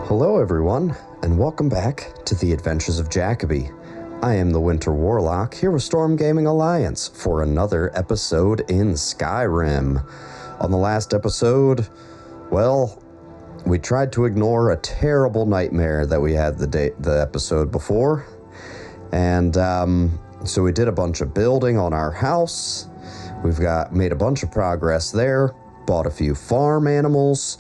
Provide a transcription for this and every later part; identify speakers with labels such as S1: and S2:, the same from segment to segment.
S1: Hello everyone, and welcome back to the Adventures of Jacoby. I am the Winter Warlock, here with Storm Gaming Alliance for another episode in Skyrim. On the last episode, well, we tried to ignore a terrible nightmare that we had the episode before, and so we did a bunch of building on our house. We've made a bunch of progress there, bought a few farm animals,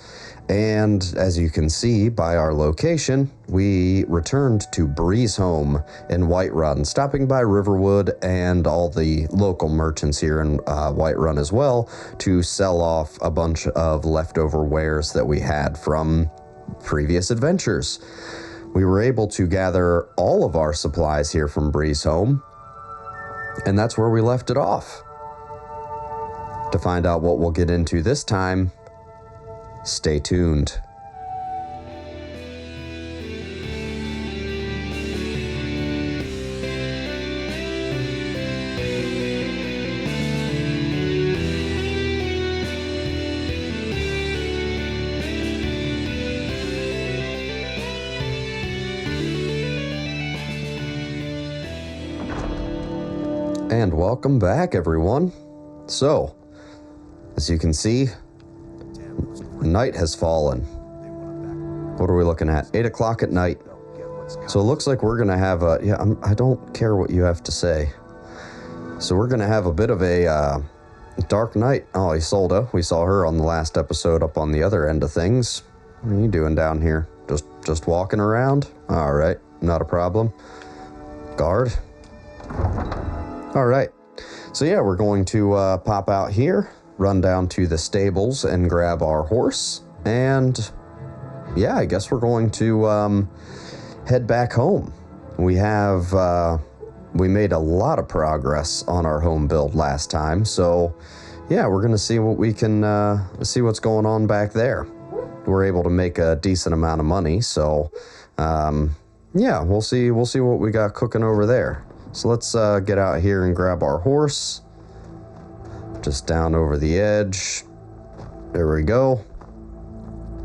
S1: and as you can see by our location, we returned to Breezehome in Whiterun, stopping by Riverwood and all the local merchants here in Whiterun as well to sell off a bunch of leftover wares that we had from previous adventures. We were able to gather all of our supplies here from Breezehome, and that's where we left it off. To find out what we'll get into this time, stay tuned. And welcome back, everyone. So, as you can see, night has fallen. What are we looking at? 8 o'clock at night. So it looks like we're gonna have I don't care what you have to say. So we're gonna have a bit of a dark night. Oh, Isolde, we saw her on the last episode up on the other end of things. What are you doing down here? Just walking around? All right, not a problem. Guard. All right. So yeah, we're going to pop out here, run down to the stables and grab our horse, and yeah, I guess we're going to head back home. We made a lot of progress on our home build last time, so yeah, we're gonna see what we can see what's going on back there. We're able to make a decent amount of money, so yeah, we'll see what we got cooking over there. So let's get out here and grab our horse. Just down over the edge. There we go.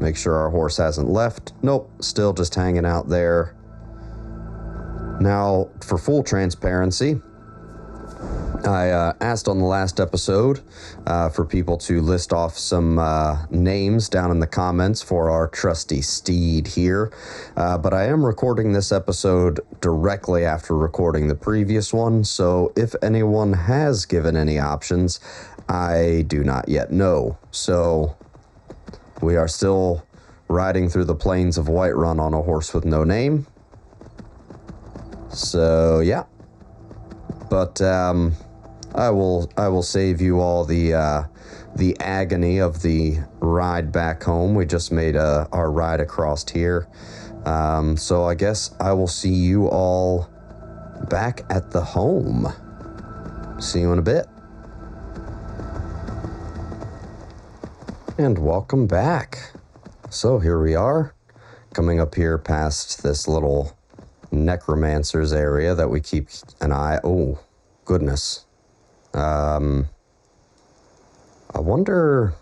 S1: Make sure our horse hasn't left. Nope, still just hanging out there. Now, for full transparency, I asked on the last episode for people to list off some names down in the comments for our trusty steed here, but I am recording this episode directly after recording the previous one, so if anyone has given any options, I do not yet know. So we are still riding through the plains of Whiterun on a horse with no name. So yeah, but I will save you all the agony of the ride back home. We just made our ride across here. So I guess I will see you all back at the home. See you in a bit. And welcome back. So here we are, coming up here past this little necromancer's area that we keep an eye. Oh, goodness. I wonder.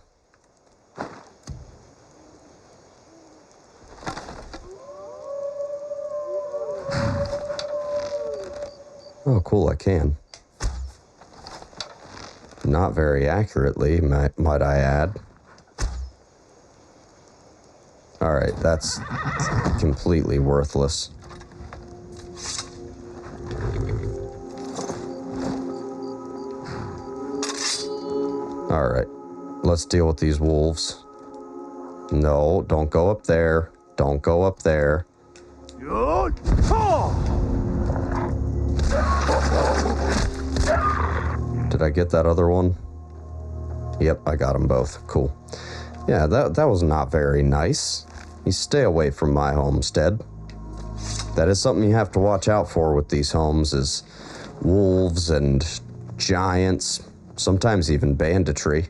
S1: Oh, cool, I can. Not very accurately, might I add. All right, that's completely worthless. All right, let's deal with these wolves. No, don't go up there. Don't go up there. Did I get that other one? Yep, I got them both. Cool. Yeah, that was not very nice. You stay away from my homestead. That is something you have to watch out for with these homes, is wolves and giants, sometimes even banditry.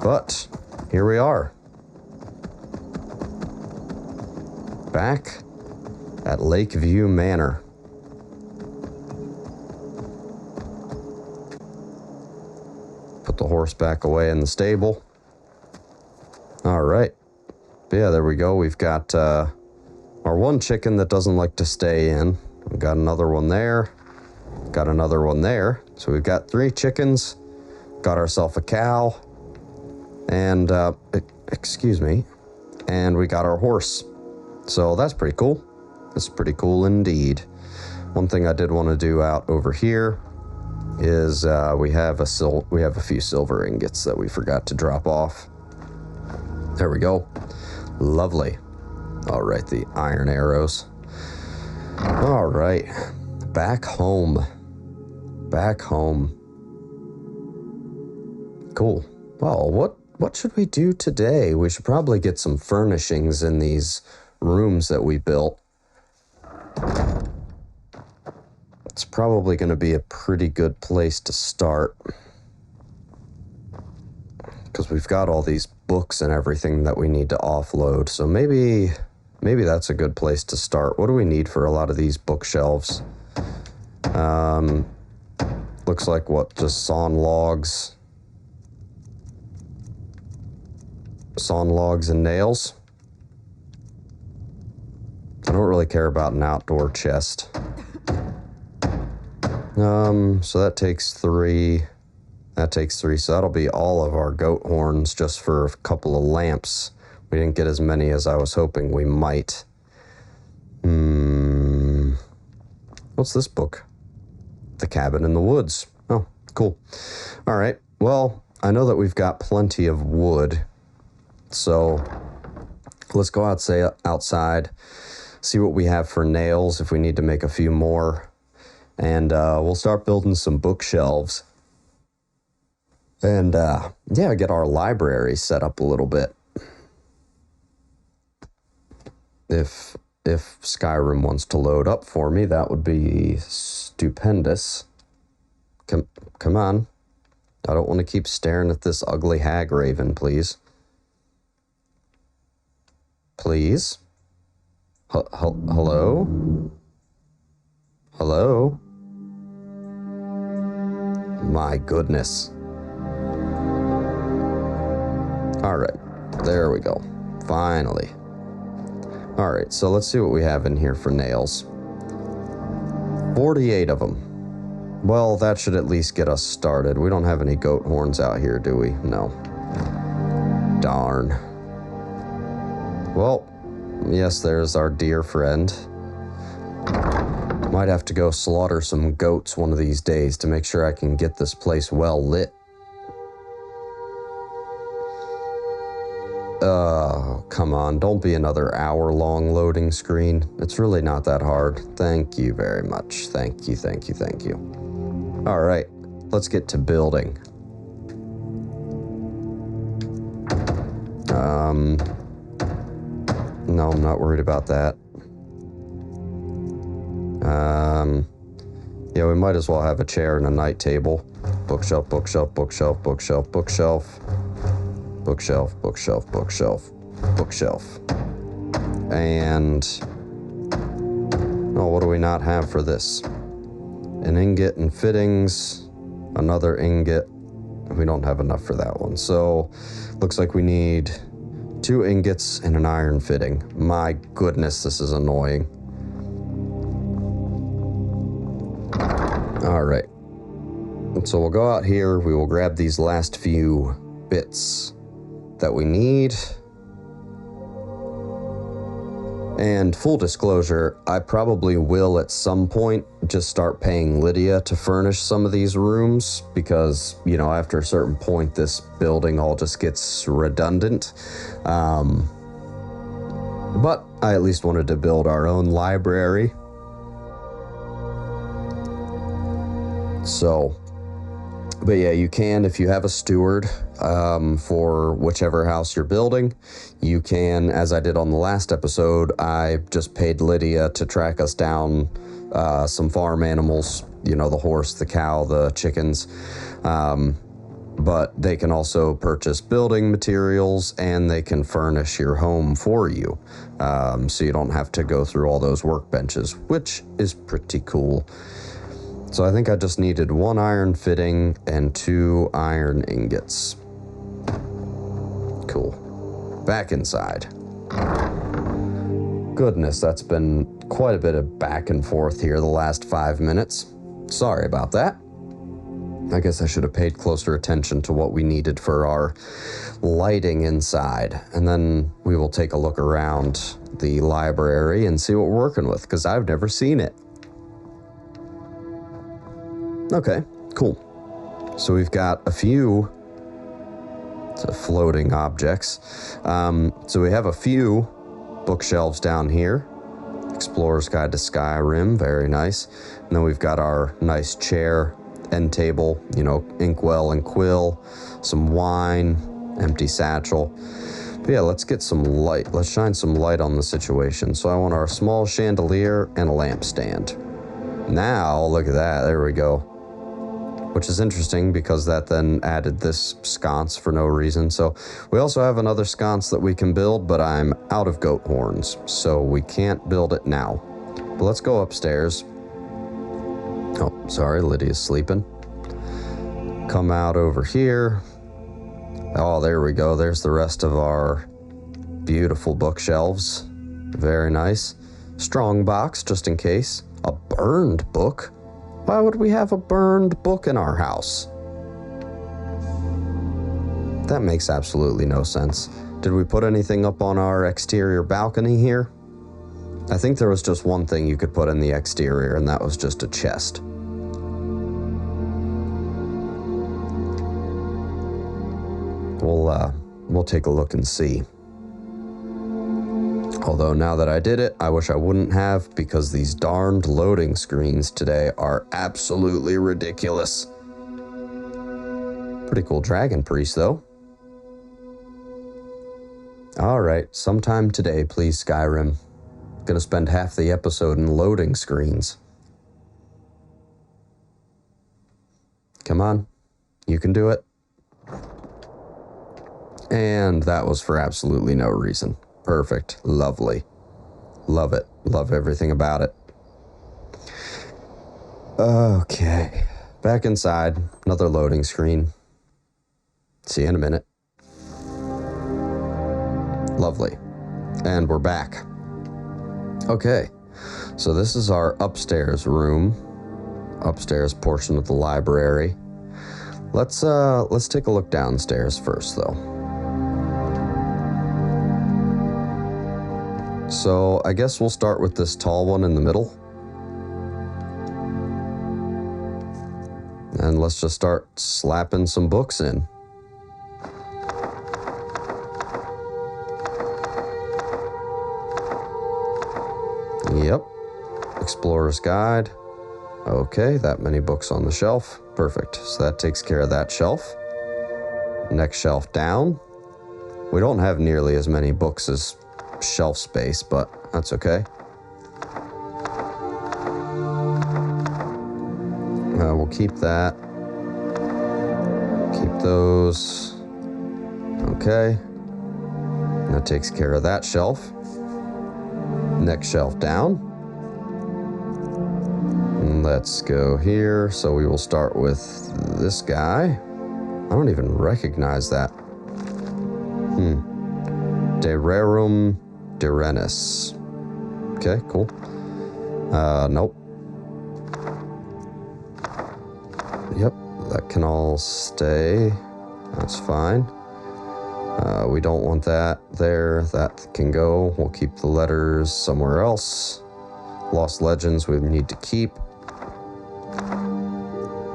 S1: But here we are, back at Lakeview Manor. Put the horse back away in the stable. All right. But yeah, there we go. We've got our one chicken that doesn't like to stay in. We've got another one there. Got another one there. So we've got 3 chickens. Got ourselves a cow. And, excuse me. And we got our horse. So that's pretty cool. That's pretty cool indeed. One thing I did want to do out over here is we have a few silver ingots that we forgot to drop off. There we go. Lovely. All right, the iron arrows. All right, back home. Back home. Cool. Well, what should we do today? We should probably get some furnishings in these rooms that we built. It's probably going to be a pretty good place to start, because we've got all these books and everything that we need to offload. So maybe that's a good place to start. What do we need for a lot of these bookshelves? Looks like just sawn logs and nails. I don't really care about an outdoor chest. So that takes 3. That takes 3, so that'll be all of our goat horns just for a couple of lamps. We didn't get as many as I was hoping we might. What's this book? The Cabin in the Woods. Oh, cool. All right, well, I know that we've got plenty of wood, so let's go outside, see what we have for nails, if we need to make a few more. And we'll start building some bookshelves. And, yeah, get our library set up a little bit. If Skyrim wants to load up for me, that would be stupendous. Come on. I don't want to keep staring at this ugly hag raven, please. Please? Hello? Hello? My goodness. All right, there we go. Finally. All right, so let's see what we have in here for nails. 48 of them. Well, that should at least get us started. We don't have any goat horns out here, do we? No. Darn. Well, yes, there's our dear friend. Might have to go slaughter some goats one of these days to make sure I can get this place well lit. Come on, don't be another hour-long loading screen. It's really not that hard. Thank you very much. Thank you, thank you, thank you. All right, let's get to building. No, I'm not worried about that. Yeah, we might as well have a chair and a night table. Bookshelf, bookshelf, bookshelf, bookshelf, bookshelf. Bookshelf, bookshelf, bookshelf, bookshelf. And... oh, what do we not have for this? An ingot and fittings. Another ingot. We don't have enough for that one. So, looks like we need 2 ingots and an iron fitting. My goodness, this is annoying. All right. So we'll go out here. We will grab these last few bits that we need. And full disclosure, I probably will at some point just start paying Lydia to furnish some of these rooms because, you know, after a certain point, this building all just gets redundant. But I at least wanted to build our own library. So, but yeah, you can, if you have a steward for whichever house you're building, you can, as I did on the last episode, I just paid Lydia to track us down some farm animals, you know, the horse, the cow, the chickens, but they can also purchase building materials and they can furnish your home for you, so you don't have to go through all those workbenches, which is pretty cool. So I think I just needed 1 iron fitting and 2 iron ingots. Cool. Back inside. goodness, that's been quite a bit of back and forth here the last 5 minutes. Sorry about that. I guess I should have paid closer attention to what we needed for our lighting inside. And then we will take a look around the library and see what we're working with, because I've never seen it. Okay, cool. So we've got a few floating objects. So we have a few bookshelves down here. Explorer's Guide to Skyrim, very nice. And then we've got our nice chair, end table, you know, inkwell and quill, some wine, empty satchel. But yeah, let's get some light. Let's shine some light on the situation. So I want our small chandelier and a lampstand. Now, look at that, there we go. Which is interesting because that then added this sconce for no reason. So we also have another sconce that we can build, but I'm out of goat horns, so we can't build it now. But let's go upstairs. Oh, sorry, Lydia's sleeping. Come out over here. Oh, there we go. There's the rest of our beautiful bookshelves. Very nice. Strong box, just in case. A burned book? Why would we have a burned book in our house? That makes absolutely no sense. Did we put anything up on our exterior balcony here? I think there was just one thing you could put in the exterior, and that was just a chest. We'll take a look and see. Although now that I did it, I wish I wouldn't have, because these darned loading screens today are absolutely ridiculous. Pretty cool dragon priest, though. Alright, sometime today, please, Skyrim. Gonna spend half the episode in loading screens. Come on, you can do it. And that was for absolutely no reason. Perfect. Lovely. Love it. Love everything about it. Okay. Back inside. Another loading screen. See you in a minute. Lovely. And we're back. Okay. So this is our upstairs room. Upstairs portion of the library. Let's take a look downstairs first, though. So I guess we'll start with this tall one in the middle. And let's just start slapping some books in. Yep. Explorer's Guide. Okay, that many books on the shelf. Perfect. So that takes care of that shelf. Next shelf down. We don't have nearly as many books as shelf space, but that's okay. We'll keep that. Keep those. Okay. That takes care of that shelf. Next shelf down. Let's go here. So we will start with this guy. I don't even recognize that. De Rerum Direnis. Okay, cool. Nope. Yep, that can all stay. That's fine. We don't want that there. That can go. We'll keep the letters somewhere else. Lost Legends we need to keep.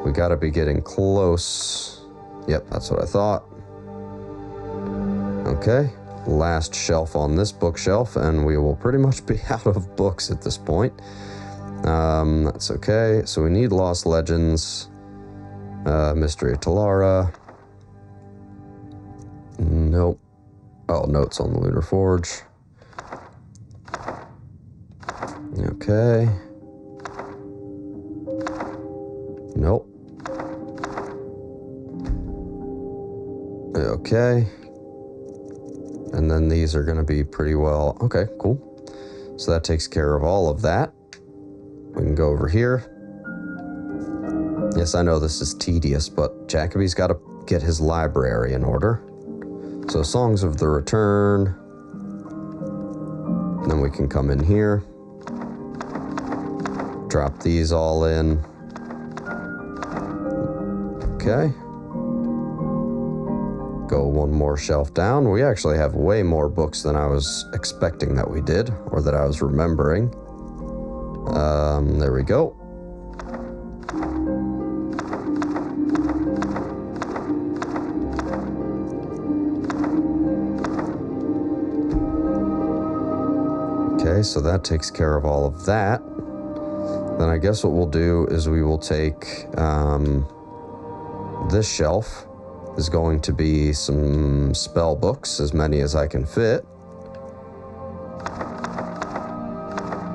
S1: We gotta be getting close. Yep, that's what I thought. Okay. Last shelf on this bookshelf, and we will pretty much be out of books at this point. That's okay. So we need Lost Legends, Mystery of Talara. Nope. Oh, Notes on the Lunar Forge. Okay. Nope. Okay. And then these are going to be pretty well. Okay, cool. So that takes care of all of that. We can go over here. Yes, I know this is tedious, but Jacoby's got to get his library in order. So Songs of the Return. Then we can come in here. Drop these all in. Okay. Go one more shelf down. We actually have way more books than I was expecting that we did, or that I was remembering. There we go. Okay, so that takes care of all of that. Then I guess what we'll do is we will take this shelf is going to be some spell books, as many as I can fit.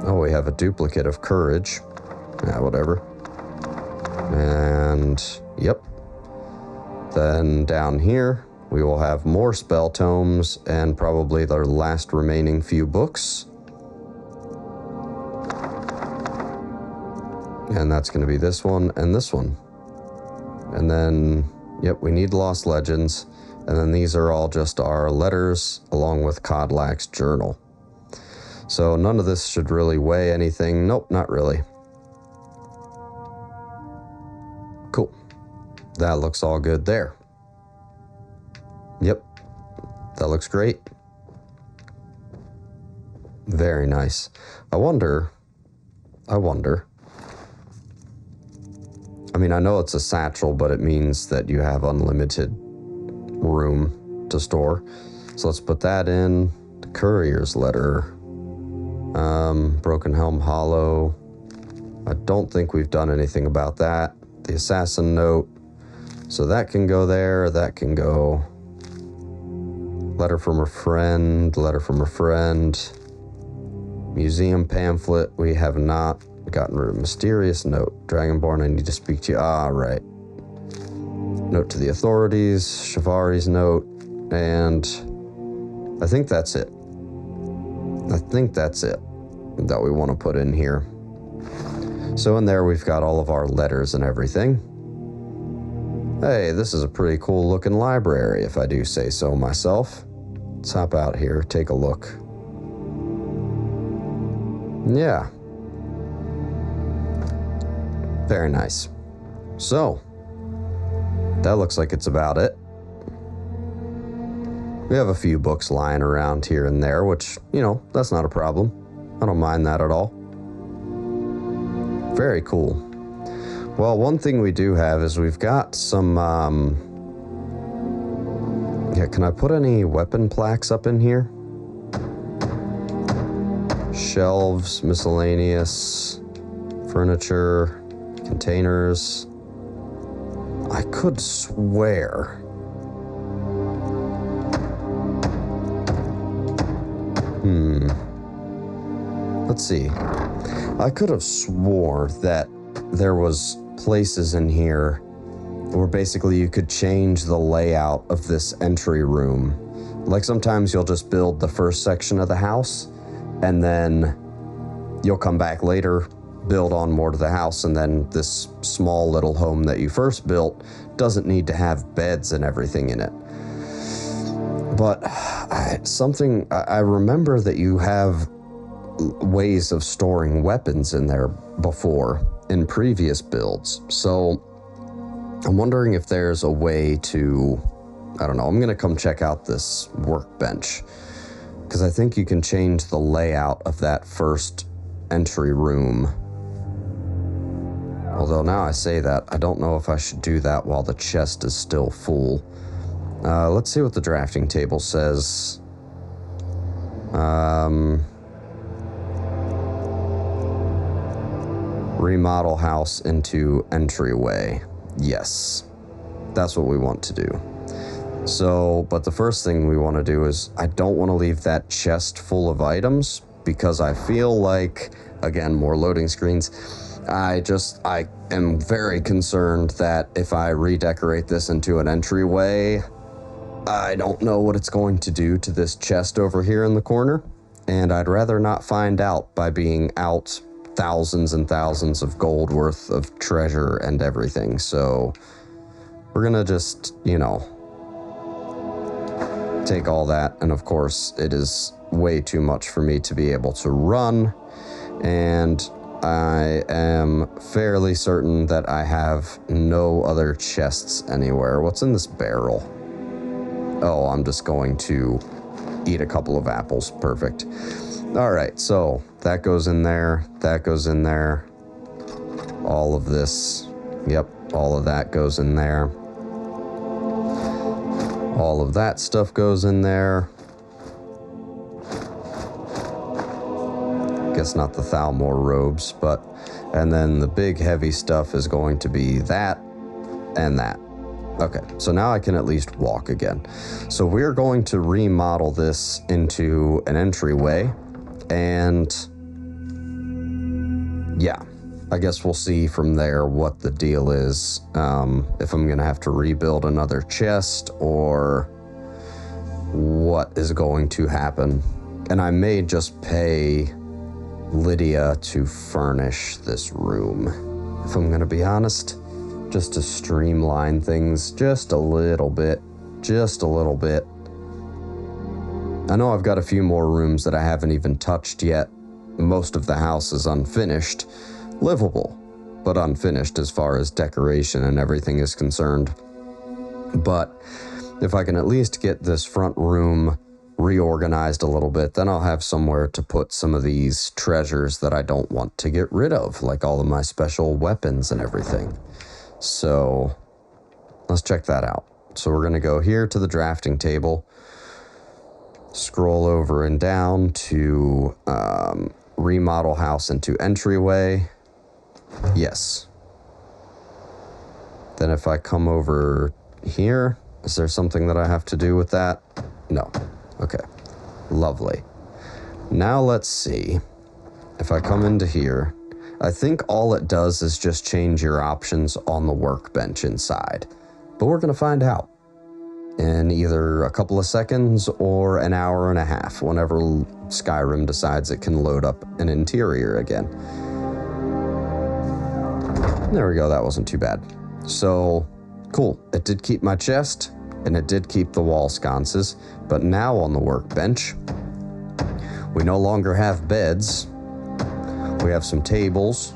S1: Oh, we have a duplicate of courage. Yeah, whatever. And, yep. Then down here, we will have more spell tomes and probably the last remaining few books. And that's going to be this one and this one. And then, yep, we need Lost Legends. And then these are all just our letters along with Codlack's journal. So none of this should really weigh anything. Nope, not really. Cool. That looks all good there. Yep, that looks great. Very nice. I wonder. I mean, I know it's a satchel, but it means that you have unlimited room to store. So let's put that in. The courier's letter. Broken Helm Hollow. I don't think we've done anything about that. The assassin note. So that can go there. That can go. Letter from a friend. Letter from a friend. Museum pamphlet. We have not gotten rid of. Mysterious note. Dragonborn, I need to speak to you. Ah, right. Note to the authorities. Shivari's note. And I think that's it. That we want to put in here. So in there we've got all of our letters and everything. Hey, this is a pretty cool looking library, if I do say so myself. Let's hop out here, take a look. Yeah. Very nice. So, that looks like it's about it. We have a few books lying around here and there, which, you know, that's not a problem. I don't mind that at all. Very cool. Well, one thing we do have is we've got some, yeah, can I put any weapon plaques up in here? Shelves, miscellaneous, furniture, containers. I could swear. Let's see. I could have swore that there was places in here where basically you could change the layout of this entry room. Like sometimes you'll just build the first section of the house and then you'll come back later, build on more to the house, and then this small little home that you first built doesn't need to have beds and everything in it. But I remember that you have ways of storing weapons in there before in previous builds. So I'm wondering if there's a way to, I don't know, I'm going to come check out this workbench because I think you can change the layout of that first entry room. Although now I say that, I don't know if I should do that while the chest is still full. Let's see what the drafting table says. Remodel house into entryway. Yes, that's what we want to do. So, but the first thing we want to do is I don't want to leave that chest full of items because I feel like, again, more loading screens. I am very concerned that if I redecorate this into an entryway, I don't know what it's going to do to this chest over here in the corner, and I'd rather not find out by being out thousands and thousands of gold worth of treasure and everything. So we're gonna just, you know, take all that, and of course it is way too much for me to be able to run, and I am fairly certain that I have no other chests anywhere. What's in this barrel? Oh, I'm just going to eat a couple of apples. Perfect. All right, so that goes in there. That goes in there. All of this. Yep, all of that goes in there. All of that stuff goes in there. Guess not the Thalmor robes, but... And then the big heavy stuff is going to be that and that. Okay, so now I can at least walk again. So we're going to remodel this into an entryway, and yeah, I guess we'll see from there what the deal is, if I'm gonna have to rebuild another chest or what is going to happen. And I may just pay Lydia to furnish this room, if I'm gonna be honest. Just to streamline things just a little bit. Just a little bit. I know I've got a few more rooms that I haven't even touched yet. Most of the house is unfinished. Livable, but unfinished as far as decoration and everything is concerned. But if I can at least get this front room reorganized a little bit, then I'll have somewhere to put some of these treasures that I don't want to get rid of, like all of my special weapons and everything. So let's check that out. So we're going to go here to the drafting table, scroll over and down to remodel house into entryway. Yes. Then if I come over here, is there something that I have to do with that? No. Okay. Lovely. Now let's see. If I come into here, I think all it does is just change your options on the workbench inside. But we're going to find out in either a couple of seconds or an hour and a half, whenever Skyrim decides it can load up an interior again. There we go, that wasn't too bad. So, cool. It did keep my chest, and it did keep the wall sconces, but now on the workbench, we no longer have beds. We have some tables,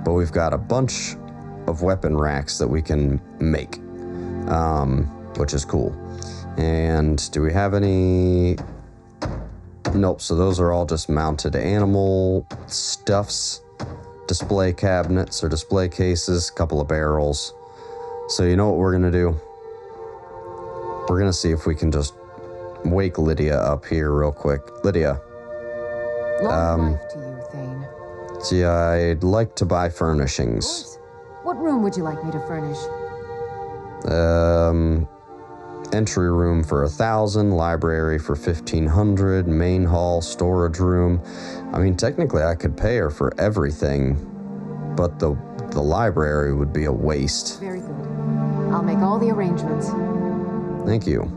S1: but we've got a bunch of weapon racks that we can make, which is cool. And do we have any? Nope, so those are all just mounted animal stuffs, display cabinets or display cases, a couple of barrels. So you know what we're gonna do? We're gonna see if we can just wake Lydia up here real quick. Lydia.
S2: Long life to you, Thane.
S1: See, I'd like to buy furnishings.
S2: What room would you like me to furnish?
S1: Entry room for 1,000, library for 1,500, main hall, storage room. I mean, technically I could pay her for everything, but the library would be a waste.
S2: Very good. I'll make all the arrangements.
S1: Thank you.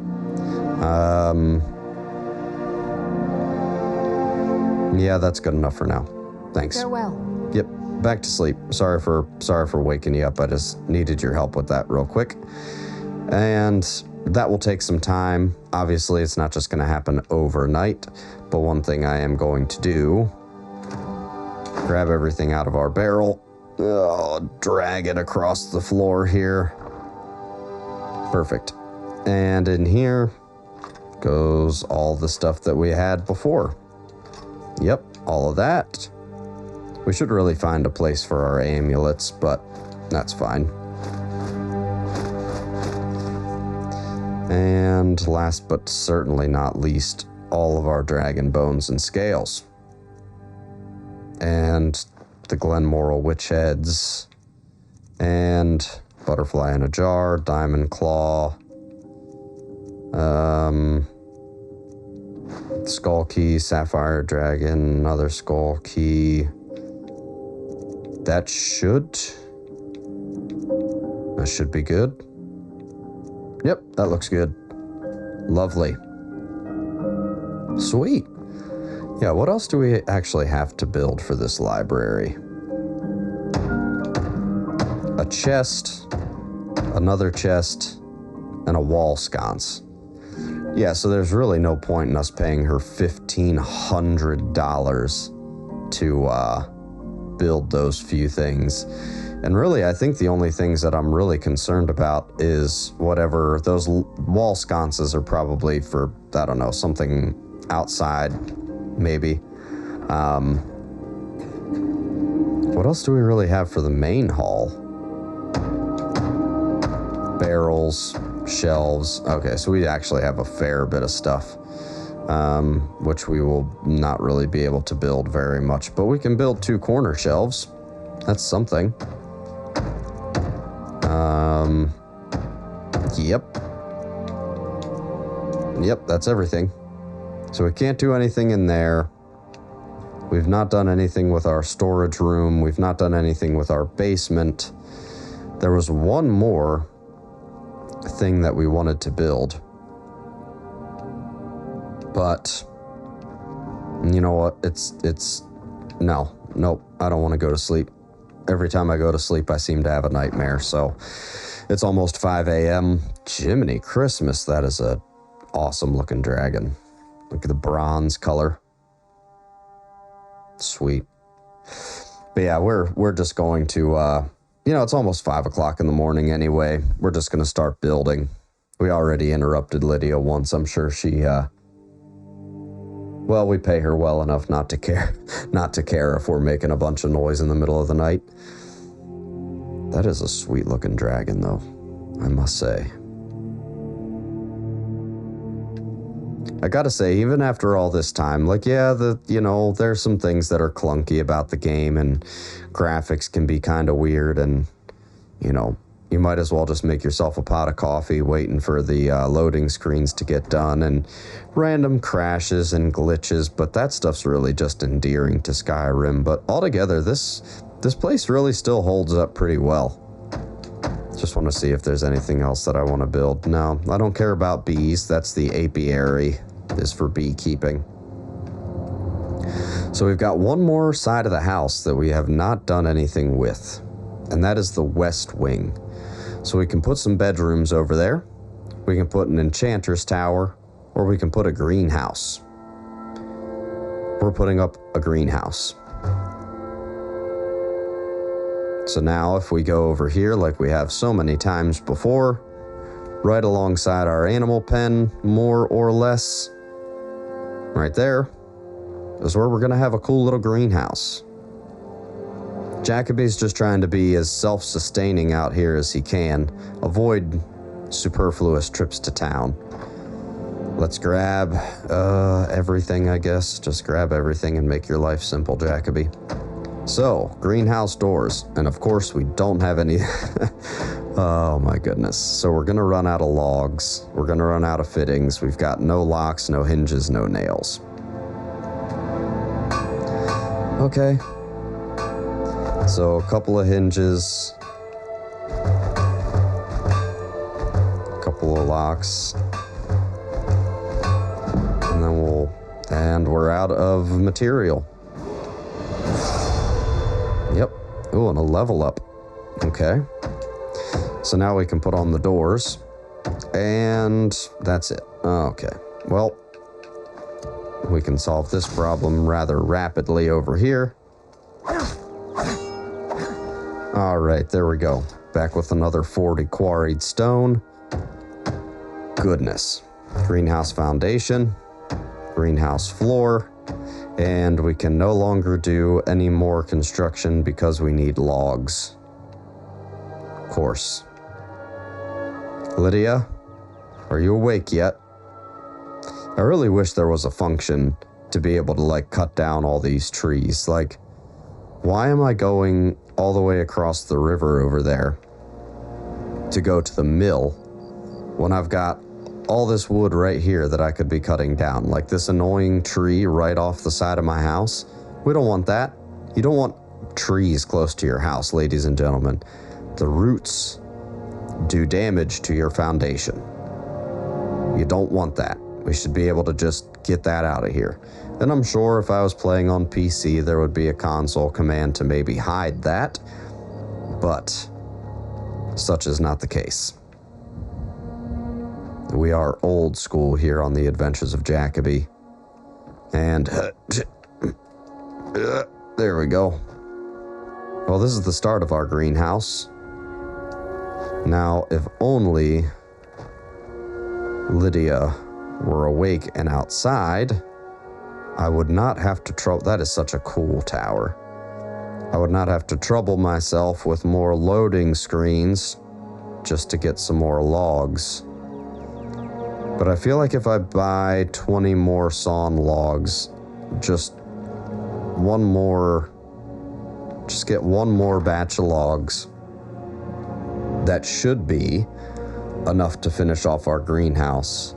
S1: Yeah, that's good enough for now. Thanks.
S2: Farewell.
S1: Yep, back to sleep. Sorry for waking you up. I just needed your help with that real quick. And that will take some time. Obviously, it's not just going to happen overnight, but one thing I am going to do, grab everything out of our barrel, drag it across the floor here. Perfect. And in here goes all the stuff that we had before. Yep, all of that. We should really find a place for our amulets, but that's fine. And last but certainly not least, all of our dragon bones and scales. And the Glenmoral witch heads. And butterfly in a jar, diamond claw. Skull key, sapphire dragon, another skull key. That should be good. Yep, that looks good. Lovely. Sweet. Yeah, what else do we actually have to build for this library? A chest, another chest, and a wall sconce. Yeah, so there's really no point in us paying her $1,500 to build those few things. And really, I think the only things that I'm really concerned about is whatever those wall sconces are probably for, I don't know, something outside, maybe. What else do we really have for the main hall? Barrels, shelves. Okay, so we actually have a fair bit of stuff, which we will not really be able to build very much, but we can build 2 corner shelves. That's something. Yep, that's everything. So we can't do anything in there. We've not done anything with our storage room. We've not done anything with our basement. There was one more thing that we wanted to build. But you know what? Nope, I don't want to go to sleep. Every time I go to sleep, I seem to have a nightmare. So it's almost 5 a.m. Jiminy Christmas, that is a awesome looking dragon. Look at the bronze color. Sweet. But yeah, we're just going to, it's almost 5 o'clock in the morning anyway. We're just going to start building. We already interrupted Lydia once. I'm sure she, we pay her well enough not to care if we're making a bunch of noise in the middle of the night. That is a sweet looking dragon though, I must say. I gotta say, even after all this time, there's some things that are clunky about the game, and graphics can be kind of weird, and, you might as well just make yourself a pot of coffee waiting for the loading screens to get done, and random crashes and glitches, but that stuff's really just endearing to Skyrim. But altogether, this place really still holds up pretty well. Just want to see if there's anything else that I want to build. No, I don't care about bees. That's the apiary, is for beekeeping. So we've got one more side of the house that we have not done anything with, and that is the west wing. So we can put some bedrooms over there. We can put an enchanter's tower, or we can put a greenhouse. We're putting up a greenhouse. So now if we go over here like we have so many times before, right alongside our animal pen, more or less, right there is where we're going to have a cool little greenhouse. Jacoby's just trying to be as self-sustaining out here as he can, avoid superfluous trips to town. Let's grab everything, I guess. Just grab everything and make your life simple, Jacoby. So, greenhouse doors. And of course, we don't have any... Oh my goodness. So we're going to run out of logs. We're going to run out of fittings. We've got no locks, no hinges, no nails. Okay. So a couple of hinges. A couple of locks. And then we're out of material. Yep. Ooh, and a level up. Okay. So now we can put on the doors. And that's it. Okay. Well, we can solve this problem rather rapidly over here. All right, there we go. Back with another 40 quarried stone. Goodness. Greenhouse foundation. Greenhouse floor. And we can no longer do any more construction because we need logs. Of course. Lydia, are you awake yet? I really wish there was a function to be able to, cut down all these trees. Why am I going all the way across the river over there to go to the mill when I've got all this wood right here that I could be cutting down? Like this annoying tree right off the side of my house. We don't want that. You don't want trees close to your house, ladies and gentlemen. The roots do damage to your foundation. You don't want that. We should be able to just get that out of here. And I'm sure if I was playing on PC, there would be a console command to maybe hide that, but such is not the case. We are old school here on the Adventures of Jacoby. And there we go. Well, this is the start of our greenhouse. Now, if only Lydia were awake and outside, I would not have to trouble. That is such a cool tower. I would not have to trouble myself with more loading screens just to get some more logs. But I feel like if I buy 20 more sawn logs, just get one more batch of logs, that should be enough to finish off our greenhouse.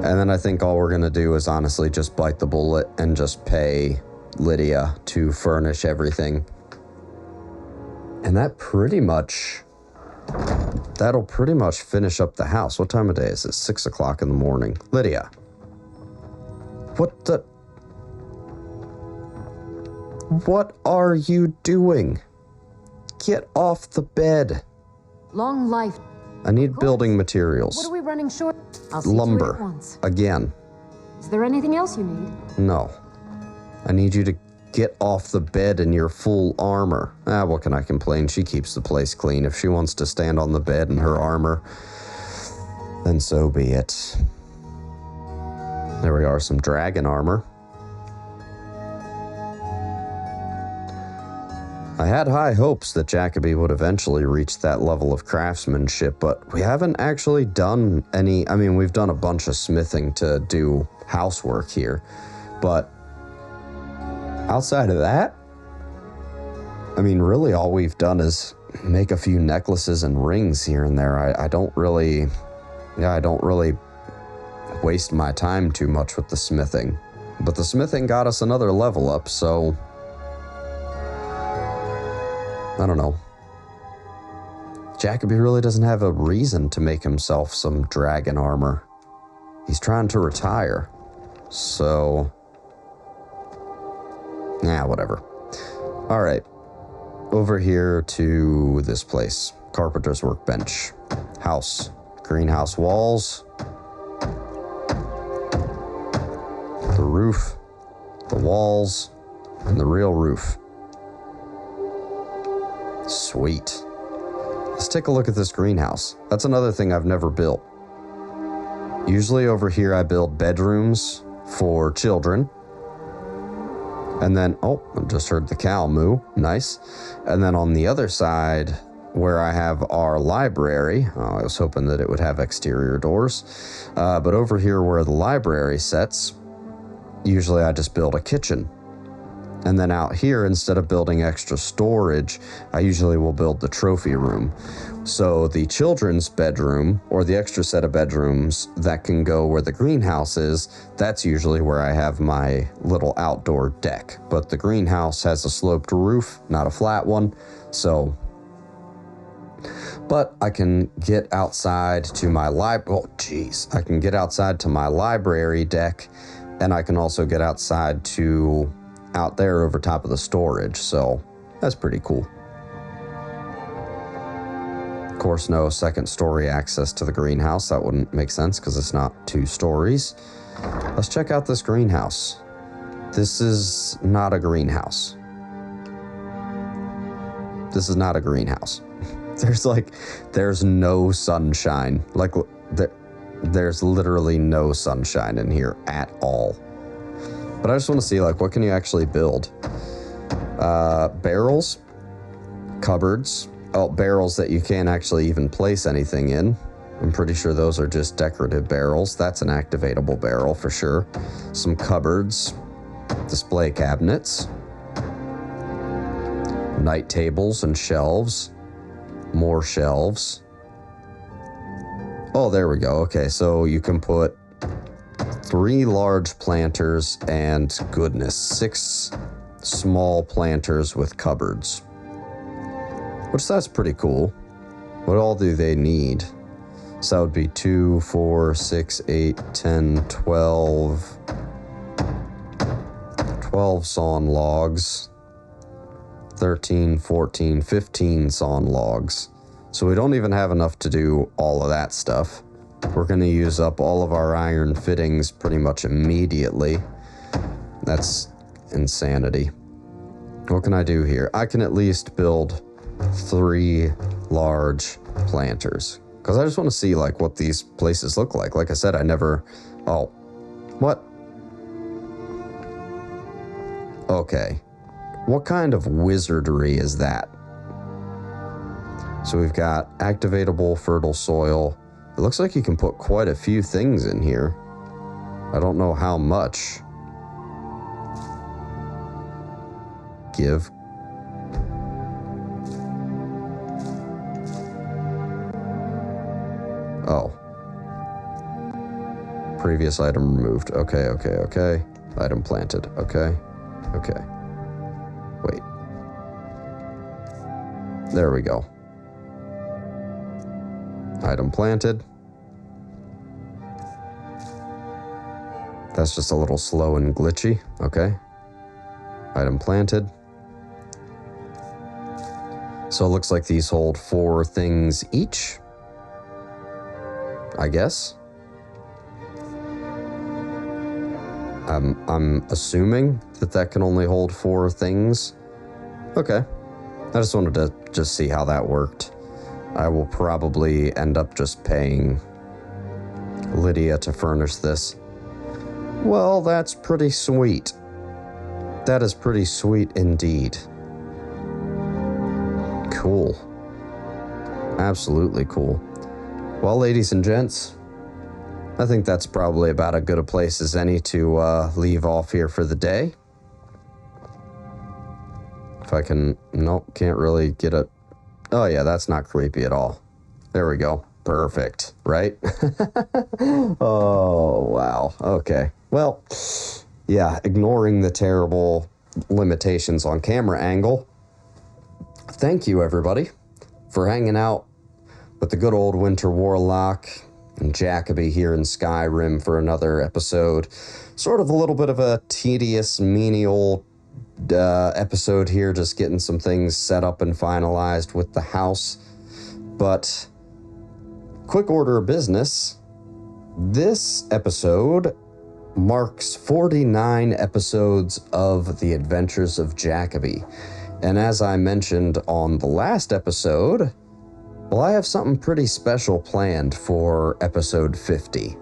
S1: And then I think all we're gonna do is honestly just bite the bullet and just pay Lydia to furnish everything. And that'll pretty much finish up the house. What time of day is it? 6 o'clock in the morning. Lydia. What are you doing? Get off the bed.
S2: Long life.
S1: I need building materials.
S2: What are we running short? I'll see to it at
S1: Lumber.
S2: once.
S1: Again.
S2: Is there anything else you need?
S1: No. I need you to get off the bed in your full armor. What can I complain? She keeps the place clean. If she wants to stand on the bed in her armor, then so be it. There we are, some dragon armor. I had high hopes that Jacoby would eventually reach that level of craftsmanship, but we haven't actually done any. I mean, we've done a bunch of smithing to do housework here, but outside of that, I mean, really all we've done is make a few necklaces and rings here and there. I don't really waste my time too much with the smithing, but the smithing got us another level up, so I don't know. Jacoby really doesn't have a reason to make himself some dragon armor. He's trying to retire. So, whatever. All right. Over here to this place. Carpenter's workbench. House. Greenhouse walls. The roof. The walls. And the real roof. Sweet. Let's take a look at this greenhouse. That's another thing I've never built. Usually over here I build bedrooms for children. And then, I just heard the cow moo. Nice. And then on the other side, where I have our library, I was hoping that it would have exterior doors. But over here where the library sets, usually I just build a kitchen. And then out here, instead of building extra storage, I usually will build the trophy room. So the children's bedroom, or the extra set of bedrooms that can go where the greenhouse is, that's usually where I have my little outdoor deck. But the greenhouse has a sloped roof, not a flat one. So, but I can get outside to my I can get outside to my library deck, and I can also get outside to out there over top of the storage, so that's pretty cool. Of course, no second story access to the greenhouse. That wouldn't make sense because it's not 2 stories. Let's check out this greenhouse. This is not a greenhouse. This is not a greenhouse. There's no sunshine. There's literally no sunshine in here at all. But I just want to see, what can you actually build? Barrels, cupboards. Barrels that you can't actually even place anything in. I'm pretty sure those are just decorative barrels. That's an activatable barrel for sure. Some cupboards, display cabinets, night tables and shelves, more shelves. Oh, there we go. Okay, so you can put 3 large planters and, 6 small planters with cupboards. Which, that's pretty cool. What all do they need? So that would be 2, 4, 6, 8, 10, 12. 12 sawn logs. 13, 14, 15 sawn logs. So we don't even have enough to do all of that stuff. we're going to use up all of our iron fittings pretty much immediately. That's insanity. What can I do here? I can at least build 3 large planters. Because I just want to see, like, what these places look like. Like I said, I never... Oh. What? Okay. What kind of wizardry is that? So we've got activatable fertile soil. It looks like you can put quite a few things in here. I don't know how much. Give. Oh. Previous item removed. Okay, okay, okay. Item planted. Okay. Okay. Wait. There we go. Item planted. That's just a little slow and glitchy. Okay. Item planted. So it looks like these hold 4 things each, I guess. I'm assuming that can only hold 4 things. Okay. I just wanted to just see how that worked. I will probably end up just paying Lydia to furnish this. Well, that's pretty sweet. That is pretty sweet indeed. Cool. Absolutely cool. Well, ladies and gents, I think that's probably about as good a place as any to leave off here for the day. If I can... Nope, can't really get it. Oh yeah, that's not creepy at all. There we go. Perfect, right? Oh, wow. Okay. Well, yeah, ignoring the terrible limitations on camera angle. Thank you, everybody, for hanging out with the good old Winter Warlock and Jacoby here in Skyrim for another episode. Sort of a little bit of a tedious, menial episode here, just getting some things set up and finalized with the house. But quick order of business. This episode marks 49 episodes of The Adventures of Jacoby. And as I mentioned on the last episode, well, I have something pretty special planned for episode 50.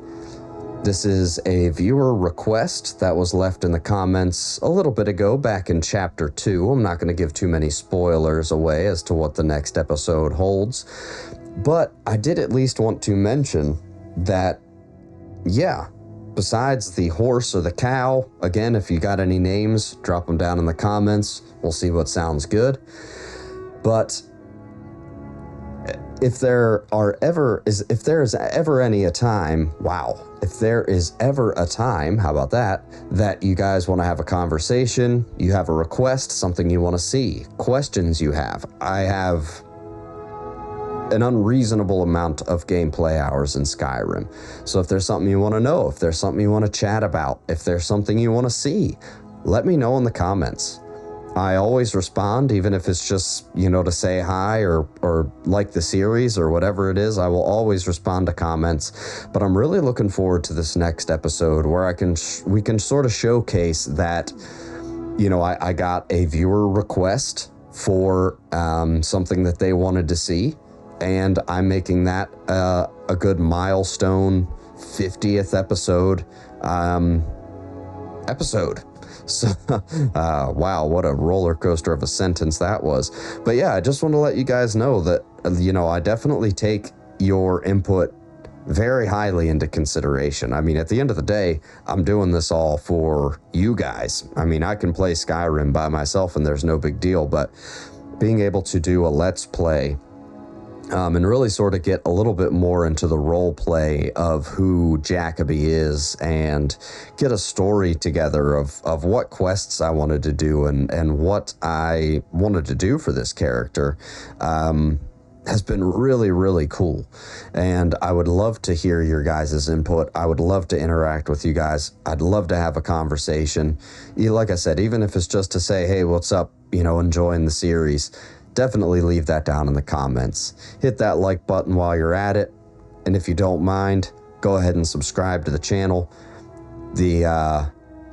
S1: This is a viewer request that was left in the comments a little bit ago back in chapter 2. I'm not going to give too many spoilers away as to what the next episode holds, but I did at least want to mention that, yeah, besides the horse or the cow, again, if you got any names, drop them down in the comments. We'll see what sounds good. But if there is ever a time, how about that you guys want to have a conversation, you have a request, something you want to see, questions you have. I have an unreasonable amount of gameplay hours in Skyrim. So if there's something you want to know, if there's something you want to chat about, if there's something you want to see, let me know in the comments. I always respond, even if it's just, to say hi or like the series or whatever it is. I will always respond to comments. But I'm really looking forward to this next episode where we can sort of showcase that, I got a viewer request for something that they wanted to see, and I'm making that a good milestone 50th episode. So, wow, what a roller coaster of a sentence that was. But yeah, I just want to let you guys know that, I definitely take your input very highly into consideration. I mean, at the end of the day, I'm doing this all for you guys. I mean, I can play Skyrim by myself and there's no big deal, but being able to do a Let's Play and really sort of get a little bit more into the role play of who Jacoby is and get a story together of what quests I wanted to do and what I wanted to do for this character has been really, really cool. And I would love to hear your guys' input. I would love to interact with you guys. I'd love to have a conversation. Like I said, even if it's just to say, hey, what's up, enjoying the series. Definitely leave that down in the comments. Hit that like button while you're at it. And if you don't mind, go ahead and subscribe to the channel. The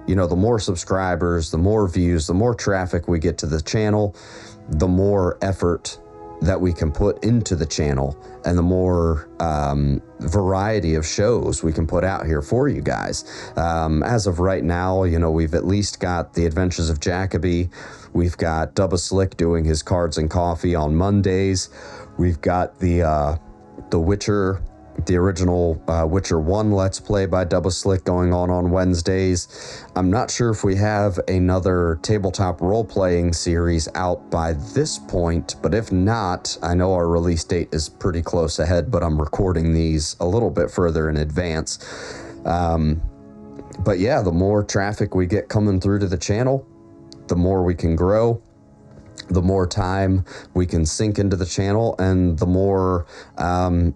S1: more subscribers, the more views, the more traffic we get to the channel, the more effort that we can put into the channel, and the more variety of shows we can put out here for you guys. As of right now, we've at least got The Adventures of Jacoby. We've got Dubba Slick doing his Cards and Coffee on Mondays. We've got the Witcher, the original Witcher 1 Let's Play by Dubba Slick going on Wednesdays. I'm not sure if we have another tabletop role-playing series out by this point, but if not, I know our release date is pretty close ahead, but I'm recording these a little bit further in advance. But yeah, the more traffic we get coming through to the channel, the more we can grow, the more time we can sink into the channel, and the more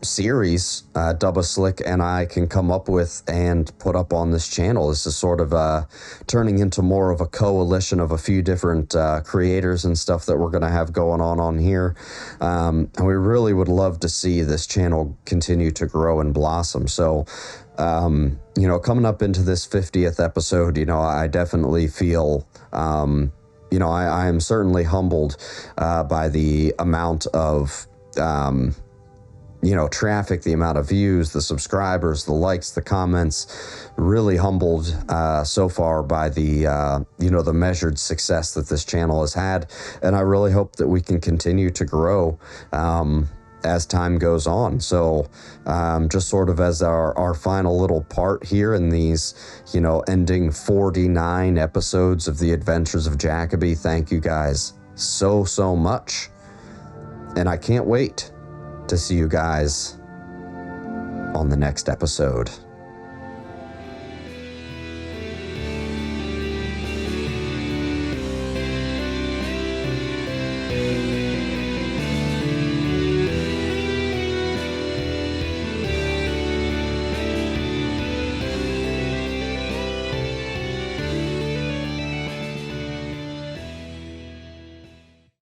S1: series Dubba Slick and I can come up with and put up on this channel. This is sort of turning into more of a coalition of a few different creators and stuff that we're going to have going on here. And we really would love to see this channel continue to grow and blossom. So, coming up into this 50th episode, I definitely feel... I am certainly humbled by the amount of, traffic, the amount of views, the subscribers, the likes, the comments. Really humbled so far by the, the measured success that this channel has had. And I really hope that we can continue to grow as time goes on. So just sort of as our final little part here in these, ending 49 episodes of The Adventures of Jacoby, thank you guys so much. And I can't wait to see you guys on the next episode.